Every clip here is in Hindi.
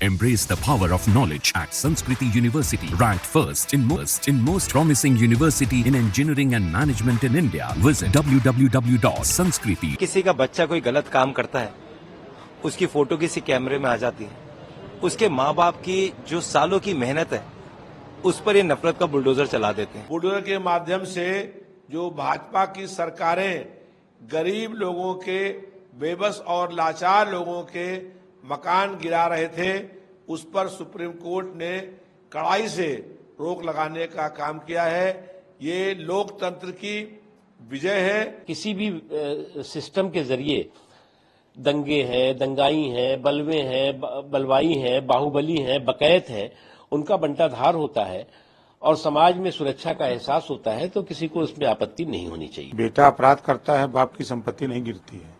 Embrace the power of knowledge at Sanskriti University, ranked first in most promising university in engineering and management in India. Visit www.sanskriti. किसी का बच्चा कोई गलत काम करता है, उसकी फोटो किसी कैमरे में आ जाती है, उसके माँ बाप की जो सालों की मेहनत है उस पर ये नफरत का बुलडोजर चला देते हैं। बुलडोजर के माध्यम से जो भाजपा की सरकारें गरीब लोगों के, बेबस और लाचार लोगों के मकान गिरा रहे थे, उस पर सुप्रीम कोर्ट ने कड़ाई से रोक लगाने का काम किया है। ये लोकतंत्र की विजय है। किसी भी सिस्टम के जरिए दंगे हैं, दंगाई हैं, बलवे हैं, बलवाई हैं, बाहुबली हैं, बकैत हैं, उनका बंटाधार होता है और समाज में सुरक्षा का एहसास होता है, तो किसी को इसमें आपत्ति नहीं होनी चाहिए। बेटा अपराध करता है, बाप की संपत्ति नहीं गिरती है।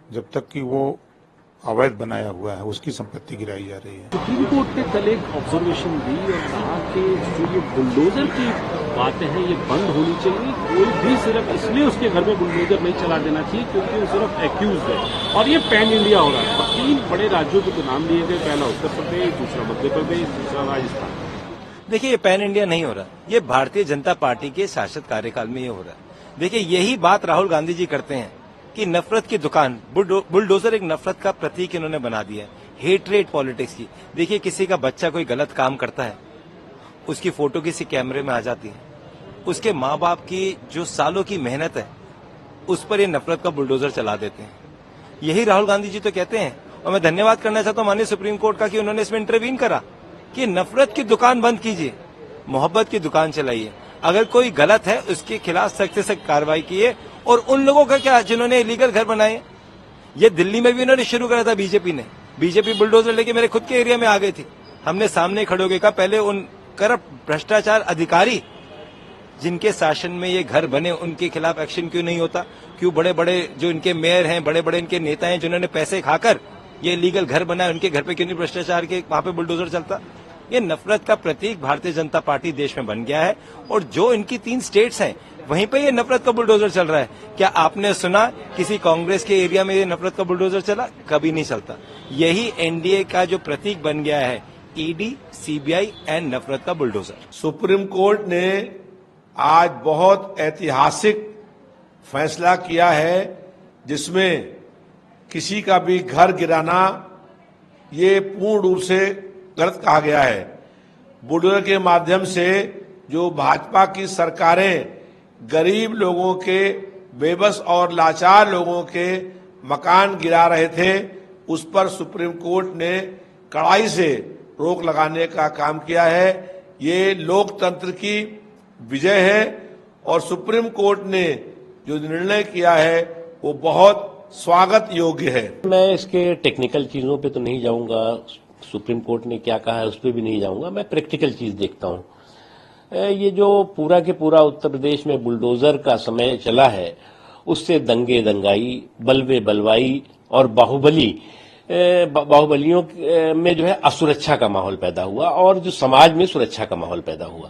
जब तक कि वो अवैध बनाया हुआ है, उसकी संपत्ति गिराई जा रही है। सुप्रीम कोर्ट ने कल एक ऑब्जर्वेशन दी और कहा कि जो ये बुलडोजर की बातें हैं ये बंद होनी चाहिए। कोई भी सिर्फ इसलिए उसके घर में बुलडोजर नहीं चला देना चाहिए क्योंकि वो सिर्फ एक्यूज है, और ये पैन इंडिया हो रहा है। 3 बड़े राज्यों के तो नाम लिए गए, पहला उत्तर प्रदेश, दूसरा मध्य प्रदेश, तीसरा राजस्थान। देखिए, ये पैन इंडिया नहीं हो रहा, ये भारतीय जनता पार्टी के शासक कार्यकाल में ये हो रहा है। देखिए, यही बात राहुल गांधी जी करते हैं कि नफरत की दुकान, बुलडोजर एक नफरत का प्रतीक इन्होंने बना दिया है, हेटरेट पॉलिटिक्स की। देखिए, किसी का बच्चा कोई गलत काम करता है, उसकी फोटो किसी कैमरे में आ जाती है, उसके माँ बाप की जो सालों की मेहनत है उस पर ये नफरत का बुलडोजर चला देते हैं। यही राहुल गांधी जी तो कहते हैं, और मैं धन्यवाद करना चाहता हूं माननीय सुप्रीम कोर्ट का कि उन्होंने इसमें इंटरवीन करा कि नफरत की दुकान बंद कीजिए, मोहब्बत की दुकान चलाइए। अगर कोई गलत है उसके खिलाफ सख्त से सख्त कार्रवाई कीजिए। और उन लोगों का क्या जिन्होंने इलीगल घर बनाए, ये दिल्ली में भी उन्होंने शुरू करा था बीजेपी ने। बीजेपी बुलडोजर लेके मेरे खुद के एरिया में आ गई थी। हमने सामने खड़े होकर कहा, पहले उन करप्ट भ्रष्टाचार अधिकारी जिनके शासन में ये घर बने उनके खिलाफ एक्शन क्यों नहीं होता? क्यों बड़े बड़े जो इनके मेयर हैं, बड़े बड़े इनके नेता हैं जिन्होंने पैसे खाकर ये इलीगल घर बनाए, उनके घर पे क्यों नहीं भ्रष्टाचार के वहां पे बुलडोजर चलता? ये नफरत का प्रतीक भारतीय जनता पार्टी देश में बन गया है। और जो इनकी 3 स्टेट्स हैं वहीं पे ये नफरत का बुलडोजर चल रहा है। क्या आपने सुना किसी कांग्रेस के एरिया में ये नफरत का बुलडोजर चला? कभी नहीं चलता। यही एनडीए का जो प्रतीक बन गया है, ईडी, सीबीआई एंड नफरत का बुलडोजर। सुप्रीम कोर्ट ने आज बहुत ऐतिहासिक फैसला किया है, जिसमें किसी का भी घर गिराना ये पूर्ण रूप से गलत कहा गया है। बुलडोजर के माध्यम से जो भाजपा की सरकारें गरीब लोगों के, बेबस और लाचार लोगों के मकान गिरा रहे थे, उस पर सुप्रीम कोर्ट ने कड़ाई से रोक लगाने का काम किया है। ये लोकतंत्र की विजय है और सुप्रीम कोर्ट ने जो निर्णय किया है वो बहुत स्वागत योग्य है। मैं इसके टेक्निकल चीजों पे तो नहीं जाऊंगा, सुप्रीम कोर्ट ने क्या कहा है उस पर भी नहीं जाऊंगा। मैं प्रैक्टिकल चीज देखता हूं। ये जो पूरा के पूरा उत्तर प्रदेश में बुलडोजर का समय चला है, उससे दंगे दंगाई, बलवे बलवाई और बाहुबलियों में जो है असुरक्षा का माहौल पैदा हुआ और जो समाज में सुरक्षा का माहौल पैदा हुआ।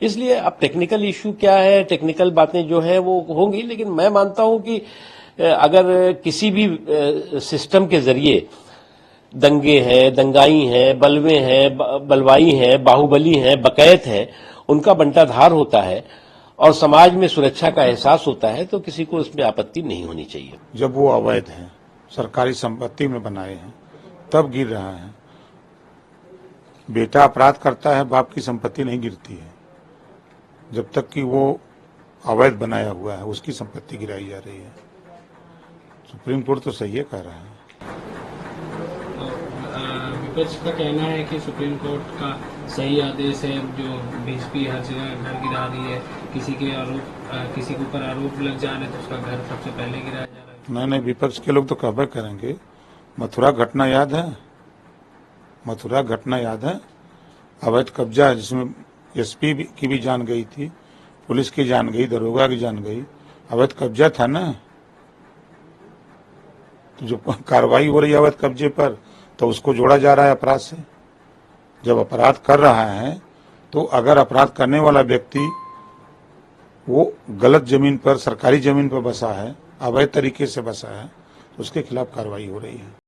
इसलिए अब टेक्निकल इश्यू क्या है, टेक्निकल बातें जो है वो होंगी, लेकिन मैं मानता हूं कि अगर किसी भी सिस्टम के जरिए दंगे हैं, दंगाई हैं, बलवे हैं, बलवाई हैं, बाहुबली हैं, बकैत हैं, उनका बंटाधार होता है और समाज में सुरक्षा का एहसास होता है, तो किसी को इसमें आपत्ति नहीं होनी चाहिए। जब वो अवैध है, सरकारी संपत्ति में बनाए हैं, तब गिर रहा है। बेटा अपराध करता है, बाप की संपत्ति नहीं गिरती है। जब तक कि वो अवैध बनाया हुआ है, उसकी संपत्ति गिराई जा रही है। सुप्रीम कोर्ट तो सही है कह रहा है। विपक्ष का कहना है कि सुप्रीम कोर्ट का सही आदेश है, जो बीजेपी हर जगह घर गिरा रही है, किसी के ऊपर आरोप लग जा रहे तो उसका घर सबसे पहले गिराया जा रहा है। नहीं, विपक्ष के लोग तो कहबे करेंगे। मथुरा घटना याद है? मथुरा घटना याद है? अवैध कब्जा है जिसमें एसपी की भी जान गई थी, पुलिस की जान गई, दरोगा की जान गई। अवैध कब्जा था ना, तो जो कार्रवाई हो रही है अवैध कब्जे पर, तो उसको जोड़ा जा रहा है अपराध से। जब अपराध कर रहा है तो अगर अपराध करने वाला व्यक्ति वो गलत जमीन पर, सरकारी जमीन पर बसा है, अवैध तरीके से बसा है, तो उसके खिलाफ कार्रवाई हो रही है।